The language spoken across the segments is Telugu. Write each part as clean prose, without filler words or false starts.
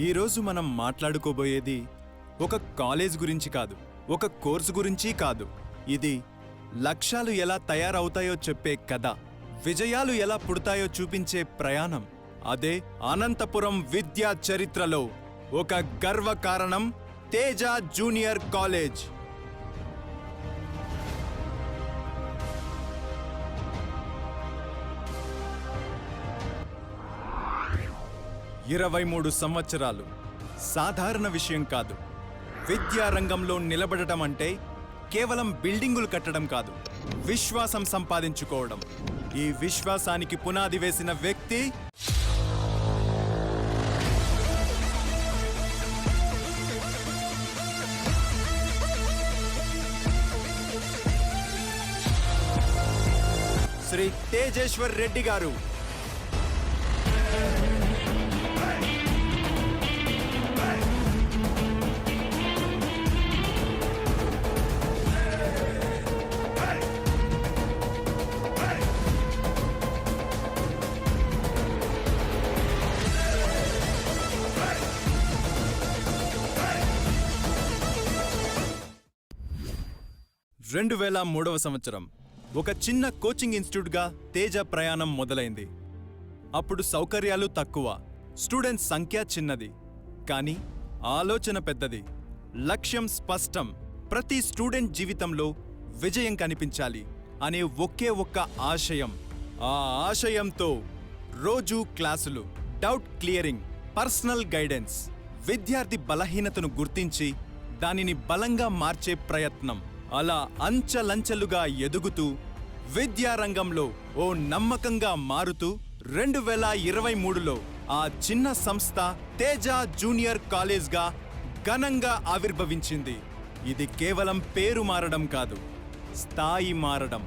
ఈరోజు మనం మాట్లాడుకోబోయేది ఒక కాలేజ్ గురించి కాదు, ఒక కోర్సు గురించి కాదు. ఇది లక్ష్యాలు ఎలా తయారవుతాయో చెప్పే కథ, విజయాలు ఎలా పుడతాయో చూపించే ప్రయాణం. అదే అనంతపురం విద్యా చరిత్రలో ఒక గర్వకారణం తేజ జూనియర్ కాలేజ్. ఇరవై 23 సంవత్సరాలు సాధారణ విషయం కాదు. విద్యారంగంలో నిలబడటం అంటే కేవలం బిల్డింగులు కట్టడం కాదు, విశ్వాసం సంపాదించుకోవడం. ఈ విశ్వాసానికి పునాది వేసిన వ్యక్తి శ్రీ తేజేశ్వర్ రెడ్డి గారు. రెండు 2003వ సంవత్సరం ఒక చిన్న కోచింగ్ ఇన్స్టిట్యూట్గా తేజ ప్రయాణం మొదలైంది. అప్పుడు సౌకర్యాలు తక్కువ, స్టూడెంట్స్ సంఖ్య చిన్నది, కానీ ఆలోచన పెద్దది, లక్ష్యం స్పష్టం. ప్రతి స్టూడెంట్ జీవితంలో విజయం కనిపించాలి అనే ఒకే ఒక్క ఆశయం. ఆ ఆశయంతో రోజూ క్లాసులు, డౌట్ క్లియరింగ్, పర్సనల్ గైడెన్స్, విద్యార్థి బలహీనతను గుర్తించి దానిని బలంగా మార్చే ప్రయత్నం. అలా అంచెలంచెలుగా ఎదుగుతూ విద్యారంగంలో ఓ నమ్మకంగా మారుతూ 2023లో ఆ చిన్న సంస్థ తేజ జూనియర్ కాలేజ్గా ఘనంగా ఆవిర్భవించింది. ఇది కేవలం పేరు మారడం కాదు, స్థాయి మారడం.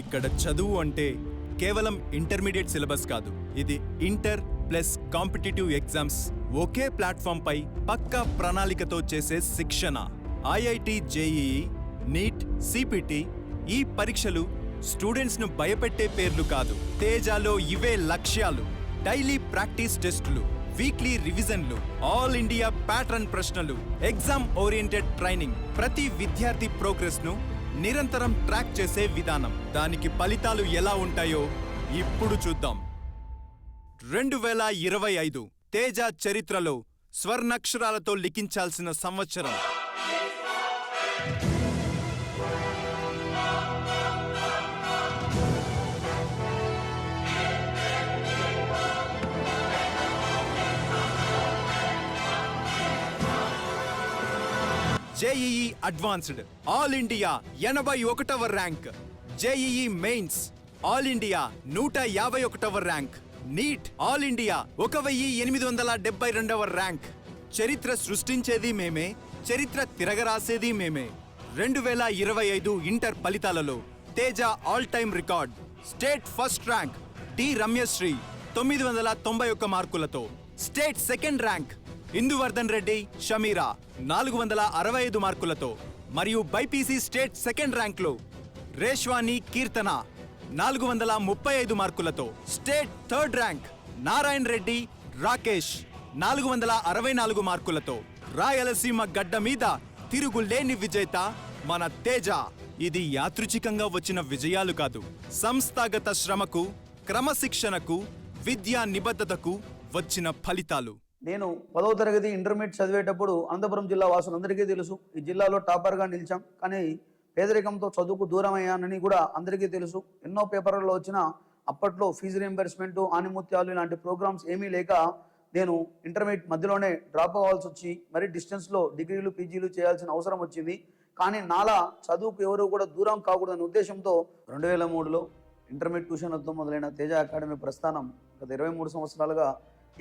ఇక్కడ చదువు అంటే కేవలం ఇంటర్మీడియట్ సిలబస్ కాదు, ఇది ఇంటర్ ప్లస్ కాంపిటిటివ్ ఎగ్జామ్స్ ఒకే ప్లాట్ఫామ్ పై పక్కా ప్రణాళికతో చేసే శిక్షణ. ఐఐటి, జేఈఈ, నీట్, సిపిటి ఈ పరీక్షలు స్టూడెంట్స్ ను భయపెట్టే పేర్లు కాదు. తేజాలో ఇవే లక్ష్యాలు. డైలీ ప్రాక్టీస్ టెస్టులు, వీక్లీ రివిజన్లు, ఆల్ ఇండియా ప్యాటర్న్ ప్రశ్నలు, ఎగ్జామ్ ఓరియంటెడ్ ట్రైనింగ్, ప్రతి విద్యార్థి ప్రోగ్రెస్ ను నిరంతరం ట్రాక్ చేసే విధానం. దానికి ఫలితాలు ఎలా ఉంటాయో ఇప్పుడు చూద్దాం. 2025 తేజ చరిత్రలో స్వర్ణాక్షరాలతో లిఖించాల్సిన సంవత్సరం. జేఈఈ అడ్వాన్స్డ్ ఆల్ ఇండియా 81వ rank, JEE mains all India 151వ ర్యాంక్, నీట్ ఆల్ ఇండియా 1872వ ర్యాంక్. చరిత్ర సృష్టించేది మేమే, చరిత్ర తిరగరాసేది మేమే. 2025 ఇంటర్ ఫలితాలలో Teja all time record. State first rank T Ramyasri 991 మార్కులతో. State second rank Induvardhan Reddy Shameera 465 మార్కులతో. మరియు బైపీసీ స్టేట్ సెకండ్ ర్యాంక్లో రేష్వాని కీర్తన 435 మార్కులతో. State third rank Narayana Reddy Rakesh 464 మార్కులతో. రాయలసీమ గడ్డ మీద తిరుగులేని విజేత మన తేజ. ఇది యాదృచ్ఛికంగా వచ్చిన విజయాలు కాదు, సంస్థాగత శ్రమకు, క్రమశిక్షణకు, విద్యా నిబద్ధతకు వచ్చిన ఫలితాలు. నేను 10వ తరగతి ఇంటర్మీడియట్ చదివేటప్పుడు అనంతపురం జిల్లా వాసులందరికీ తెలుసు. ఈ జిల్లాలో టాపర్గా నిలిచాం, కానీ పేదరికంతో చదువుకు దూరం అయ్యానని కూడా అందరికీ తెలుసు. ఎన్నో పేపర్లలో వచ్చిన అప్పట్లో ఫీజు రీయింబర్స్మెంట్, ఆనిముత్యాలు ఇలాంటి ప్రోగ్రామ్స్ ఏమీ లేక నేను ఇంటర్మీడియట్ మధ్యలోనే డ్రాప్ అవ్వాల్సి వచ్చి మరి డిస్టెన్స్లో డిగ్రీలు, పీజీలు చేయాల్సిన అవసరం వచ్చింది. కానీ నాలా చదువుకు ఎవరు కూడా దూరం కాకూడదనే ఉద్దేశంతో 2003లో ఇంటర్మీడియట్ ట్యూషన్లతో మొదలైన తేజ అకాడమీ ప్రస్థానం గత 23 సంవత్సరాలుగా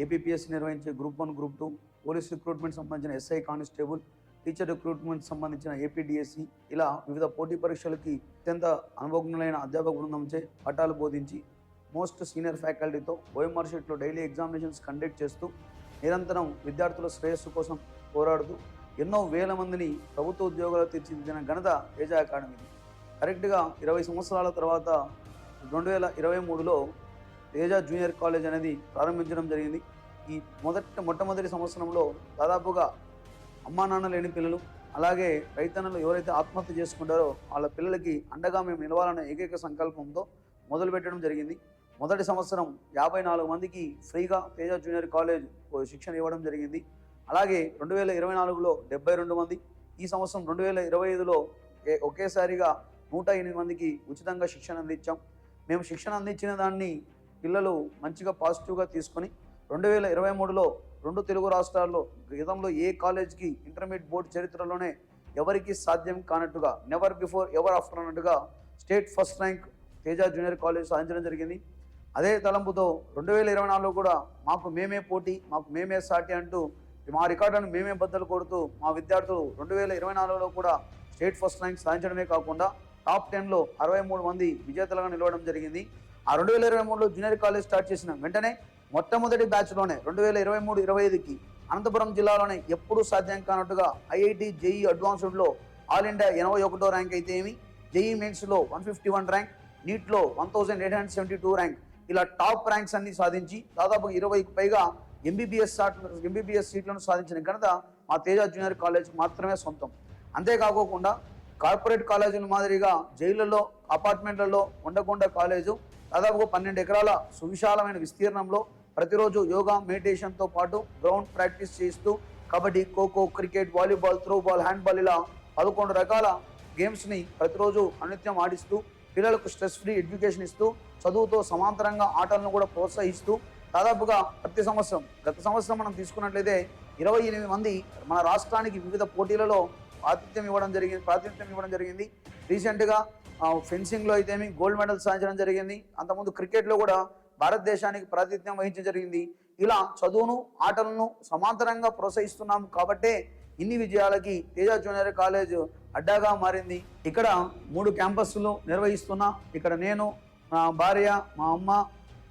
ఏపీపీఎస్సీ నిర్వహించే గ్రూప్ 1, గ్రూప్ 2, పోలీస్ రిక్రూట్మెంట్ సంబంధించిన ఎస్ఐ, కానిస్టేబుల్, టీచర్ రిక్రూట్మెంట్ సంబంధించిన ఏపీడిఎస్సి ఇలా వివిధ పోటీ పరీక్షలకి అత్యంత అనుభవజ్ఞులైన అధ్యాపక బృందంచే పాఠాలు బోధించి మోస్ట్ సీనియర్ ఫ్యాకల్టీతో ఓఎంఆర్ షీట్లో డైలీ ఎగ్జామినేషన్స్ కండక్ట్ చేస్తూ నిరంతరం విద్యార్థుల శ్రేయస్సు కోసం పోరాడుతూ ఎన్నో వేల మందిని ప్రభుత్వ ఉద్యోగాలు తీర్చిదిద్దిన ఘనత తేజ అకాడమీది. కరెక్ట్గా 20 సంవత్సరాల తర్వాత 2023లో తేజ జూనియర్ కాలేజ్ అనేది ప్రారంభించడం జరిగింది. ఈ మొట్టమొదటి సంవత్సరంలో దాదాపుగా అమ్మా నాన్న లేని పిల్లలు, అలాగే రైతన్నలు ఎవరైతే ఆత్మహత్య చేసుకుంటారో వాళ్ళ పిల్లలకి అండగా మేము నిలవాలనే ఏకైక సంకల్పంతో మొదలుపెట్టడం జరిగింది. మొదటి సంవత్సరం 54 మందికి ఫ్రీగా తేజ జూనియర్ కాలేజ్ శిక్షణ ఇవ్వడం జరిగింది. అలాగే 2024లో 72 మంది, ఈ సంవత్సరం 2025లో ఒకేసారిగా 108 మందికి ఉచితంగా శిక్షణ అందించాం. మేము శిక్షణ అందించిన దాన్ని పిల్లలు మంచిగా పాజిటివ్గా తీసుకొని 2023లో 2 తెలుగు రాష్ట్రాల్లో గతంలో ఏ కాలేజ్కి ఇంటర్మీడియట్ బోర్డు చరిత్రలోనే ఎవరికి సాధ్యం కానట్టుగా నెవర్ బిఫోర్ ఎవర్ ఆఫ్టర్ అన్నట్టుగా state first rank Teja junior college సాధించడం జరిగింది. అదే తలంపుతో 2024లో కూడా మాకు మేమే పోటీ, మాకు మేమే సాటి అంటూ మా రికార్డులను మేమే బద్దలు కొడుతూ మా విద్యార్థులు 2024లో కూడా స్టేట్ ఫస్ట్ ర్యాంక్ సాధించడమే కాకుండా టాప్ 10లో 63 మంది విజేతలుగా నిలవడం జరిగింది. ఆ 2023లో జూనియర్ కాలేజ్ స్టార్ట్ చేసిన వెంటనే మొట్టమొదటి బ్యాచ్లోనే 2023-25కి అనంతపురం జిల్లాలోనే ఎప్పుడూ సాధ్యం కానట్టుగా ఐఐటి జేఈ అడ్వాన్స్డ్లో ఆల్ ఇండియా 81వ ర్యాంక్ అయితే ఏమి, జేఈ మెయిన్స్లో 151 ర్యాంక్, నీట్లో 1872 ర్యాంక్, ఇలా టాప్ ర్యాంక్స్ అన్ని సాధించి దాదాపు 20కి పైగా ఎంబీబీఎస్ సీట్లను సాధించిన ఘనత మా తేజ జూనియర్ కాలేజ్ మాత్రమే సొంతం. అంతేకాకుండా కార్పొరేట్ కాలేజీల మాదిరిగా జైళ్లలో అపార్ట్మెంట్లలో ఉండకుండా కాలేజు దాదాపుగా 12 ఎకరాల సువిశాలమైన విస్తీర్ణంలో ప్రతిరోజు యోగా మెడిటేషన్తో పాటు గ్రౌండ్ ప్రాక్టీస్ చేస్తూ kabaddi, kho kho, cricket, volleyball, throwball, handball ఇలా 11 రకాల గేమ్స్ని ప్రతిరోజు అనునిత్యం ఆడిస్తూ పిల్లలకు స్ట్రెస్ ఫ్రీ ఎడ్యుకేషన్ ఇస్తూ చదువుతో సమాంతరంగా ఆటలను కూడా ప్రోత్సహిస్తూ దాదాపుగా గత సంవత్సరం మనం తీసుకున్నట్లయితే 28 మంది మన రాష్ట్రానికి వివిధ పోటీలలో ప్రాతినిధ్యం ఇవ్వడం జరిగింది. రీసెంట్గా ఫెన్సింగ్లో అయితేమి గోల్డ్ మెడల్ సాధించడం జరిగింది. అంతకుముందు క్రికెట్లో కూడా భారతదేశానికి ప్రాతినిధ్యం వహించడం జరిగింది. ఇలా చదువును ఆటలను సమాంతరంగా ప్రోత్సహిస్తున్నాము కాబట్టే ఇన్ని విజయాలకి తేజ జూనియర్ కాలేజ్ అడ్డాగా మారింది. ఇక్కడ 3 క్యాంపస్లు నిర్వహిస్తున్నా. ఇక్కడ నేను, మా భార్య, మా అమ్మ,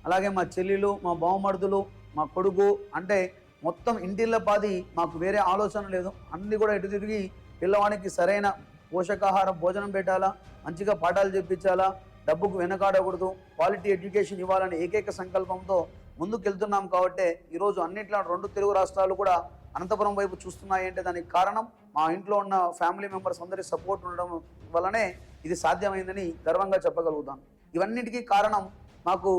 అలాగే మా చెల్లెలు, మా బావమరుదులు, మా కొడుకు అంటే మొత్తం ఇంటిల్లపాది మాకు వేరే ఆలోచన లేదు. అన్ని కూడా ఎటు తిరిగి పిల్లవానికి సరైన పోషకాహార భోజనం పెట్టాలా, మంచిగా పాఠాలు చెప్పించాలా, డబ్బుకు వెనకాడకూడదు, క్వాలిటీ ఎడ్యుకేషన్ ఇవ్వాలనే ఏకైక సంకల్పంతో ముందుకెళ్తున్నాం. కాబట్టి ఈరోజు అన్నింటిలో 2 తెలుగు రాష్ట్రాలు కూడా అనంతపురం వైపు చూస్తున్నాయి అంటే దానికి కారణం మా ఇంట్లో ఉన్న ఫ్యామిలీ మెంబర్స్ అందరి సపోర్ట్ ఉండడం వల్లనే ఇది సాధ్యమైందని గర్వంగా చెప్పగలుగుతాను. ఇవన్నిటికీ కారణం నాకు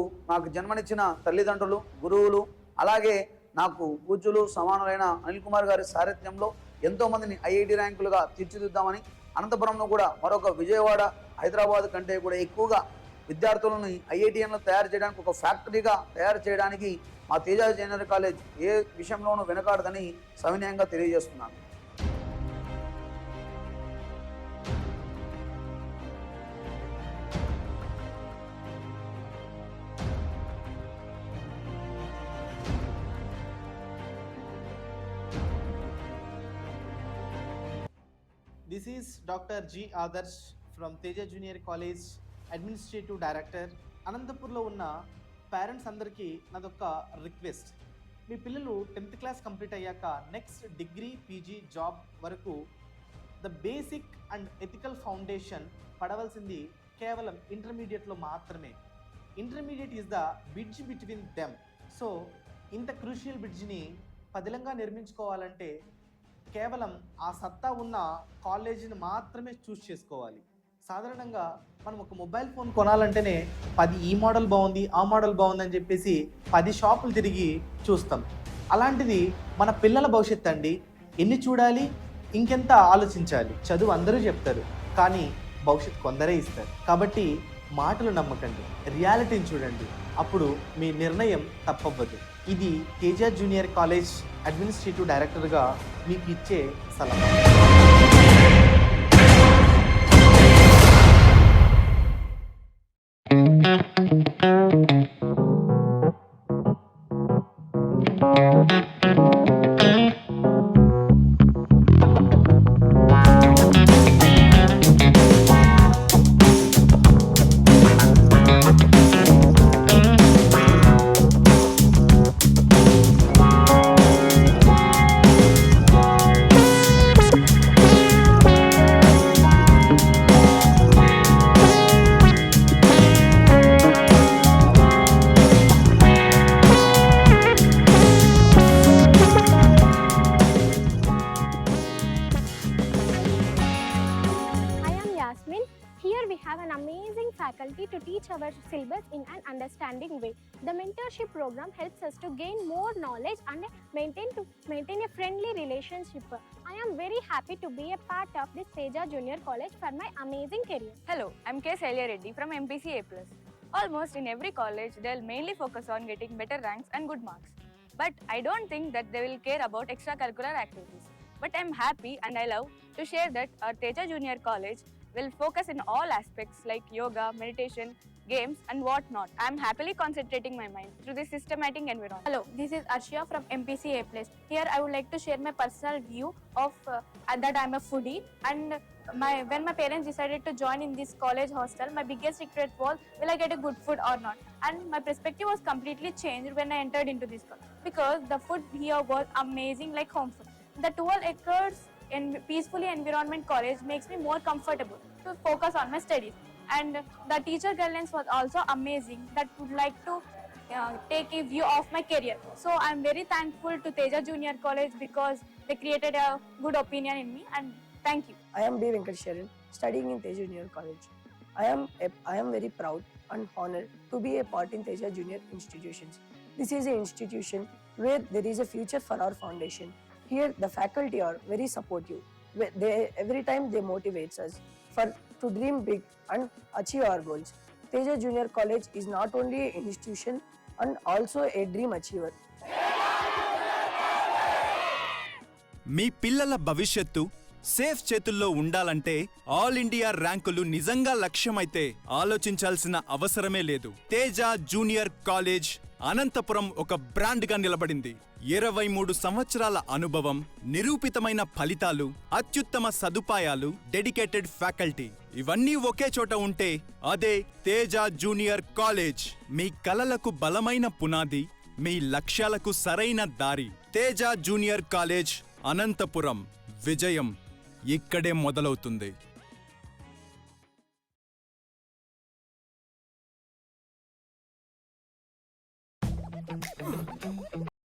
జన్మనిచ్చిన తల్లిదండ్రులు, గురువులు, అలాగే నాకు పూజ్యులు సమానులైన అనిల్ కుమార్ గారి సారథ్యంలో ఎంతోమందిని ఐఐటి ర్యాంకులుగా తీర్చిదిద్దామని, అనంతపురంలో కూడా మరొక విజయవాడ, హైదరాబాద్ కంటే కూడా ఎక్కువగా విద్యార్థులను ఐఐటిఎన్లో తయారు చేయడానికి ఒక ఫ్యాక్టరీగా తయారు చేయడానికి మా తేజ జూనియర్ కాలేజ్ ఏ విషయంలోనూ వెనకాడదని సవినయంగా తెలియజేస్తున్నాను. This is Dr. G. Adarsh from Teja Junior College, Administrative Director. అనంతపూర్లో ఉన్న పేరెంట్స్ అందరికీ నాదొక రిక్వెస్ట్. మీ పిల్లలు 10th క్లాస్ కంప్లీట్ అయ్యాక నెక్స్ట్ డిగ్రీ, పీజీ, జాబ్ వరకు the basic and ethical foundation పడవలసింది కేవలం ఇంటర్మీడియట్లో మాత్రమే. Intermediate is the bridge between them. So ఇంత క్రూషియల్ బ్రిడ్జ్ని పదిలంగా నిర్మించుకోవాలంటే కేవలం ఆ సత్తా ఉన్న కాలేజీని మాత్రమే చూస్ చేసుకోవాలి. సాధారణంగా మనం ఒక మొబైల్ ఫోన్ కొనాలంటేనే 10 ఈ మోడల్ బాగుంది, ఆ మోడల్ బాగుంది అని చెప్పేసి 10 షాపులు తిరిగి చూస్తాం. అలాంటిది మన పిల్లల భవిష్యత్తు అండి. ఎన్ని చూడాలి, ఇంకెంత ఆలోచించాలి. చదువు అందరూ చెప్తారు, కానీ భవిష్యత్తు కొందరే ఇస్తారు. కాబట్టి మాటలు నమ్మకండి, రియాలిటీని చూడండి, అప్పుడు మీ నిర్ణయం తప్పవ్వదు. ఇది తేజ జూనియర్ కాలేజ్ అడ్మినిస్ట్రేటివ్ డైరెక్టర్గా మీకు ఇచ్చే సలహా. have an amazing faculty to teach our syllabus in an understanding way. The mentorship program helps us to gain more knowledge and maintain a friendly relationship. I am very happy to be a part of this Teja Junior College for my amazing career. Hello, I'm K. Sailya Reddy from MPC A+. Almost in every college, they'll mainly focus on getting better ranks and good marks. But I don't think that they will care about extracurricular activities. But I'm happy and I love to share that our Teja Junior College will focus in all aspects like yoga, meditation, games and whatnot. I'm happily concentrating my mind through this systematic environment. Hello, this is Arshia from MPC A+. Here I would like to share my personal view of that I'm a foodie, and when my parents decided to join in this college hostel, my biggest regret was, will I get a good food or not? And my perspective was completely changed when I entered into this college, because the food here was amazing, like home food. The 12 acres in peacefully environment college makes me more comfortable to focus on my studies, and the teacher guidance was also amazing that would like to take a view of my career. So I'm very thankful to Teja Junior College because they created a good opinion in me, and thank you. I am B. Venkateswaran, studying in Teja Junior College. I am very proud and honored to be a part in Teja Junior institutions. This is an institution where there is a future for our foundation. Here, the faculty are very supportive. Every time they motivate us to dream big and achieve our goals. Teja Junior College is not only an institution and also a dream achiever. మీ పిల్లల భవిష్యత్తు సేఫ్ చేతుల్లో ఉండాలంటే ఆల్ ఇండియా ర్యాంకులు నిజంగా లక్ష్యమైతే ఆలోచించాల్సిన అవసరమే లేదు. తేజ జూనియర్ కాలేజ్ అనంతపురం ఒక బ్రాండ్గా నిలబడింది. 23 సంవత్సరాల అనుభవం, నిరూపితమైన ఫలితాలు, అత్యుత్తమ సదుపాయాలు, డెడికేటెడ్ ఫ్యాకల్టీ ఇవన్నీ ఒకే చోట ఉంటే అదే తేజ జూనియర్ కాలేజ్. మీ కలలకు బలమైన పునాది, మీ లక్ష్యాలకు సరైన దారి. Teja junior college Anantapuram. విజయం ఇక్కడే మొదలవుతుంది.